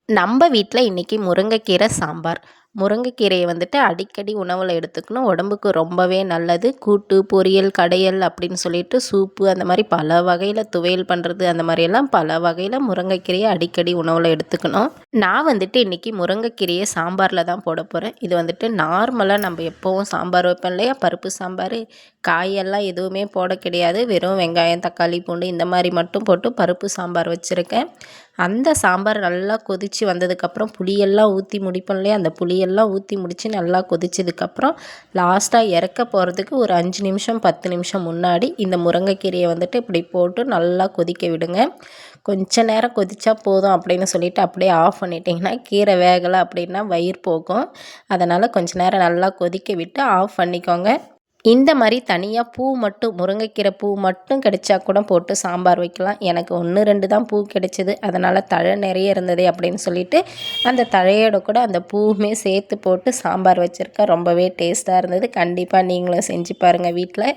நம்ம வீட்டில் இன்றைக்கி முருங்கைக்கீரை சாம்பார். முருங்கைக்கீரையை வந்துட்டு அடிக்கடி உணவில் எடுத்துக்கணும். உடம்புக்கு ரொம்பவே நல்லது. கூட்டு, பொரியல், கடையல் அப்படின்னு சொல்லிட்டு சூப்பு அந்த மாதிரி பல வகையில் துவையல் பண்ணுறது அந்த மாதிரியெல்லாம் பல வகையில் முருங்கைக்கீரையை அடிக்கடி உணவில் எடுத்துக்கணும். நான் வந்துட்டு இன்றைக்கி முருங்கைக்கீரையை சாம்பாரில் தான் போட போகிறேன். இது வந்துட்டு நார்மலாக நம்ம எப்போவும் சாம்பார் வைப்போம் இல்லையா, பருப்பு சாம்பார். காயெல்லாம் எதுவுமே போட கிடையாது. வெறும் வெங்காயம், தக்காளி, பூண்டு இந்த மாதிரி மட்டும் போட்டு பருப்பு சாம்பார் வச்சுருக்கேன். அந்த சாம்பார் நல்லா கொதித்து வந்ததுக்கப்புறம் புளியெல்லாம் ஊற்றி முடிப்போம் இல்லையா, அந்த புளியெல்லாம் ஊற்றி முடித்து நல்லா கொதிச்சதுக்கப்புறம் லாஸ்ட்டாக இறக்க போகிறதுக்கு ஒரு 5 நிமிஷம் 10 நிமிஷம் முன்னாடி இந்த முருங்கைக்கீரையை வந்துட்டு இப்படி போட்டு நல்லா கொதிக்க விடுங்க. கொஞ்ச நேரம் கொதிச்சா போதும் அப்படின்னு சொல்லிட்டு அப்படியே ஆஃப் பண்ணிட்டிங்கன்னா கீரை வேகலை அப்படின்னா வயிறு போகும். அதனால் கொஞ்ச நேரம் நல்லா கொதிக்க விட்டு ஆஃப் பண்ணிக்கோங்க. இந்த மாதிரி தனியாக பூ மட்டும் முருங்கைக்கீரை பூ மட்டும் கிடைச்சா கூட போட்டு சாம்பார் வைக்கலாம். எனக்கு 1, 2 தான் பூ கிடைச்சிது. அதனால் தழை நிறைய இருந்ததே அப்படின்னு சொல்லிட்டு அந்த தழையோட கூட அந்த பூவுமே சேர்த்து போட்டு சாம்பார் வச்சுருக்கேன். ரொம்பவே டேஸ்ட்டாக இருந்தது. கண்டிப்பாக நீங்களும் செஞ்சு பாருங்கள் வீட்டில்.